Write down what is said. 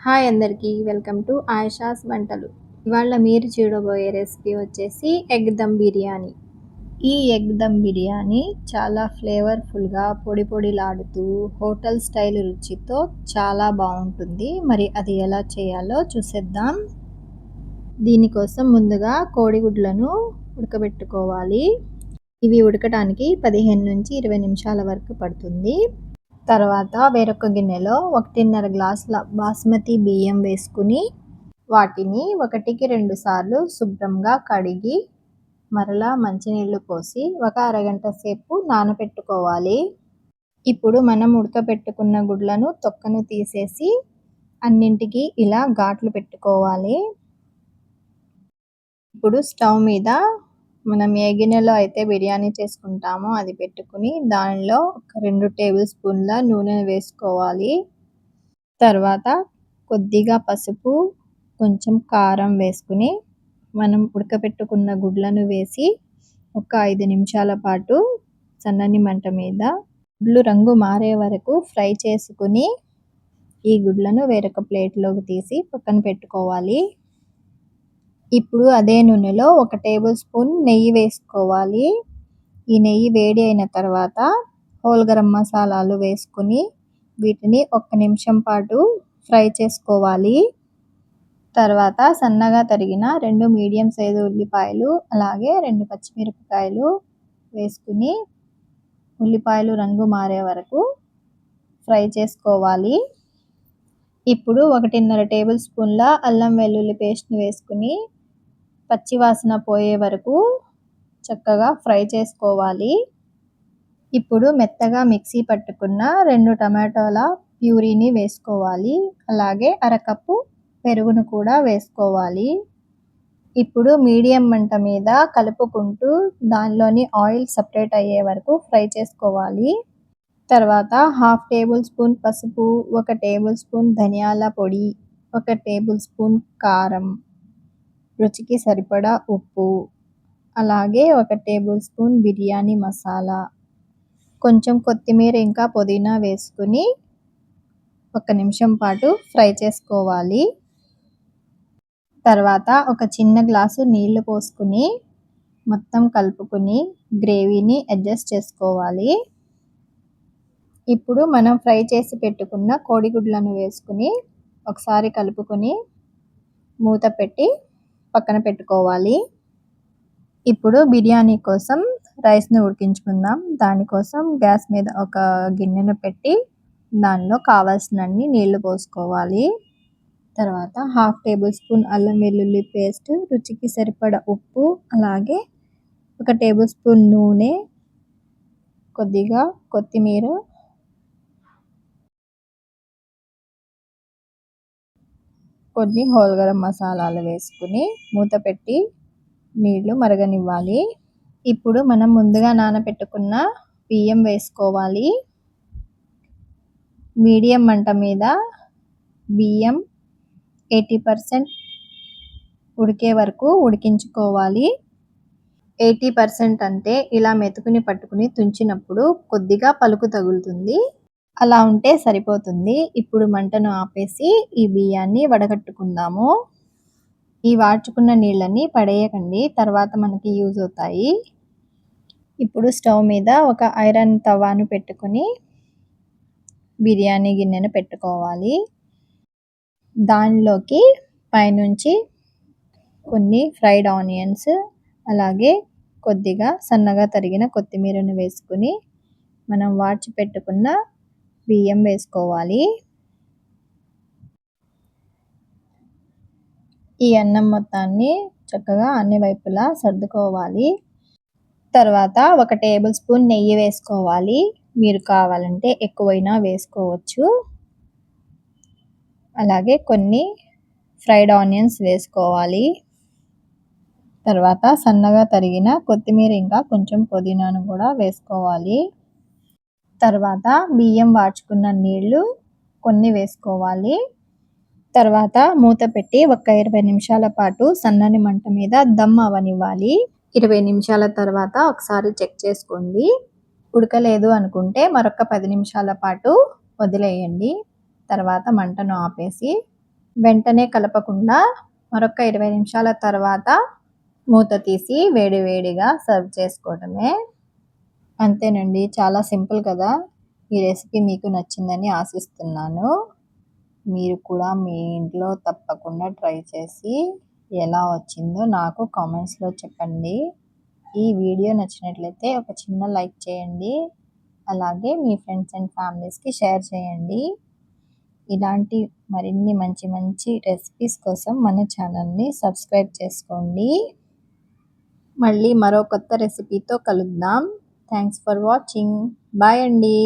Hi అందరికీ welcome to Ayesha's వంటలు. ఇవాళ మీరు చూడబోయే రెసిపీ వచ్చేసి ఎగ్ దమ్ బిర్యానీ. ఈ ఎగ్ దమ్ బిర్యానీ చాలా ఫ్లేవర్ఫుల్గా పొడి పొడిలాడుతూ హోటల్ స్టైల్ రుచితో చాలా బాగుంటుంది. మరి అది ఎలా చేయాలో చూసేద్దాం. దీనికోసం ముందుగా కోడిగుడ్లను ఉడకబెట్టుకోవాలి. ఇవి ఉడకడానికి 15 నుంచి 20 నిమిషాల వరకు పడుతుంది. తర్వాత వేరొక గిన్నెలో 1.5 గ్లాసుల బాస్మతి బియ్యం వేసుకుని వాటిని 1కి 2 సార్లు శుభ్రంగా కడిగి మరలా మంచినీళ్ళు పోసి ఒక అరగంట సేపు నానబెట్టుకోవాలి. ఇప్పుడు మనం ఉడకబెట్టుకున్న గుడ్లను తొక్కను తీసేసి అన్నింటికి ఇలా ఘాట్లు పెట్టుకోవాలి. ఇప్పుడు స్టవ్ మీద మనం ఏ గిన్నెలో అయితే బిర్యానీ చేసుకుంటామో అది పెట్టుకుని దానిలో ఒక 2 టేబుల్ స్పూన్ల నూనె వేసుకోవాలి. తర్వాత కొద్దిగా పసుపు, కొంచెం కారం వేసుకుని మనం ఉడకబెట్టుకున్న గుడ్లను వేసి ఒక 5 నిమిషాల పాటు సన్నని మంట మీద గుడ్లు రంగు మారే వరకు ఫ్రై చేసుకుని ఈ గుడ్లను వేరొక ప్లేట్లోకి తీసి పక్కన పెట్టుకోవాలి. ఇప్పుడు అదే నూనెలో 1 టేబుల్ స్పూన్ నెయ్యి వేసుకోవాలి. ఈ నెయ్యి వేడి అయిన తర్వాత హోల్ గరం మసాలాలు వేసుకుని వీటిని 1 నిమిషం పాటు ఫ్రై చేసుకోవాలి. తర్వాత సన్నగా తరిగిన 2 మీడియం సైజు ఉల్లిపాయలు అలాగే 2 పచ్చిమిరపకాయలు వేసుకుని ఉల్లిపాయలు రంగు మారే వరకు ఫ్రై చేసుకోవాలి. ఇప్పుడు 1.5 టేబుల్ స్పూన్ల అల్లం వెల్లుల్లి పేస్ట్ని వేసుకుని పచ్చివాసన పోయే వరకు చక్కగా ఫ్రై చేసుకోవాలి. ఇప్పుడు మెత్తగా మిక్సీ పట్టుకున్న 2 టమాటాల ప్యూరీని వేసుకోవాలి. అలాగే అరకప్పు పెరుగును కూడా వేసుకోవాలి. ఇప్పుడు మీడియం మంట మీద కలుపుకుంటూ దానిలోని ఆయిల్ సపరేట్ అయ్యే వరకు ఫ్రై చేసుకోవాలి. తర్వాత 1/2 టేబుల్ స్పూన్ పసుపు, 1 టేబుల్ స్పూన్ ధనియాల పొడి, 1 టేబుల్ స్పూన్ కారం, రుచికి సరిపడా ఉప్పు, అలాగే 1 టేబుల్ స్పూన్ బిర్యానీ మసాలా, కొంచెం కొత్తిమీర ఇంకా పుదీనా వేసుకుని 1 నిమిషం పాటు ఫ్రై చేసుకోవాలి. తర్వాత ఒక చిన్న గ్లాసు నీళ్లు పోసుకుని మొత్తం కలుపుకుని గ్రేవీని అడ్జస్ట్ చేసుకోవాలి. ఇప్పుడు మనం ఫ్రై చేసి పెట్టుకున్న కోడిగుడ్లను వేసుకుని ఒకసారి కలుపుకొని మూత పెట్టి పక్కన పెట్టుకోవాలి. ఇప్పుడు బిర్యానీ కోసం రైస్ని ఉడికించుకుందాం. దానికోసం గ్యాస్ మీద ఒక గిన్నెను పెట్టి దానిలో కావాల్సినన్ని నీళ్లు పోసుకోవాలి. తర్వాత 1/2 టేబుల్ స్పూన్ అల్లం వెల్లుల్లి పేస్ట్, రుచికి సరిపడా ఉప్పు, అలాగే 1 టేబుల్ స్పూన్ నూనె, కొద్దిగా కొత్తిమీర, కొన్ని హోల్ గరం మసాలాలు వేసుకుని మూత పెట్టి నీళ్లు మరగనివ్వాలి. ఇప్పుడు మనం ముందుగా నానబెట్టుకున్న బియ్యం వేసుకోవాలి. మీడియం మంట మీద బియ్యం 80% ఉడికే వరకు ఉడికించుకోవాలి. 80% అంటే ఇలా మెతుకుని పట్టుకుని తుంచినప్పుడు కొద్దిగా పలుకు తగులుతుంది. అలా ఉంటే సరిపోతుంది. ఇప్పుడు మంటను ఆపేసి ఈ బియ్యాన్ని వడగట్టుకుందాము. ఈ వాడ్చుకున్న నీళ్ళని పడేయకండి, తర్వాత మనకి యూజ్ అవుతాయి. ఇప్పుడు స్టవ్ మీద ఒక ఐరన్ తవాను పెట్టుకుని బిర్యానీ గిన్నెను పెట్టుకోవాలి. దానిలోకి పైనుంచి కొన్ని ఫ్రైడ్ ఆనియన్స్ అలాగే కొద్దిగా సన్నగా తరిగిన కొత్తిమీరను వేసుకుని మనం వాడ్చి పెట్టుకున్న బియ్యం వేసుకోవాలి. ఈ అన్నం మొత్తాన్ని చక్కగా అన్ని వైపులా సర్దుకోవాలి. తర్వాత 1 టేబుల్ స్పూన్ నెయ్యి వేసుకోవాలి. మీరు కావాలంటే ఎక్కువైనా వేసుకోవచ్చు. అలాగే కొన్ని ఫ్రైడ్ ఆనియన్స్ వేసుకోవాలి. తర్వాత సన్నగా తరిగిన కొత్తిమీర ఇంకా కొంచెం పుదీనాను కూడా వేసుకోవాలి. తర్వాత బియ్యం వాడ్చుకున్న నీళ్లు కొన్ని వేసుకోవాలి. తర్వాత మూత పెట్టి ఒక 20 నిమిషాల పాటు సన్నని మంట మీద దమ్ అవనివ్వాలి. 20 నిమిషాల తర్వాత ఒకసారి చెక్ చేసుకోండి. ఉడకలేదు అనుకుంటే మరొక 10 నిమిషాల పాటు వదిలేయండి. తర్వాత మంటను ఆపేసి వెంటనే కలపకుండా మరొక 20 నిమిషాల తర్వాత మూత తీసి వేడి వేడిగా సర్వ్ చేసుకోవడమే. అంతేనండి, చాలా సింపుల్ కదా! ఈ రెసిపీ మీకు నచ్చిందని ఆశిస్తున్నాను. మీరు కూడా మీ ఇంట్లో తప్పకుండా ట్రై చేసి ఎలా వచ్చిందో నాకు కామెంట్స్‌లో చెప్పండి. ఈ వీడియో నచ్చినట్లయితే ఒక చిన్న లైక్ చేయండి. అలాగే మీ ఫ్రెండ్స్ అండ్ ఫ్యామిలీస్‌కి షేర్ చేయండి. ఇలాంటి మరిన్ని మంచి మంచి రెసిపీస్ కోసం మన ఛానల్‌ని సబ్స్క్రైబ్ చేసుకోండి. మళ్ళీ మరో కొత్త రెసిపీతో కలుద్దాం. Thanks for watching. బాయ్ అండి.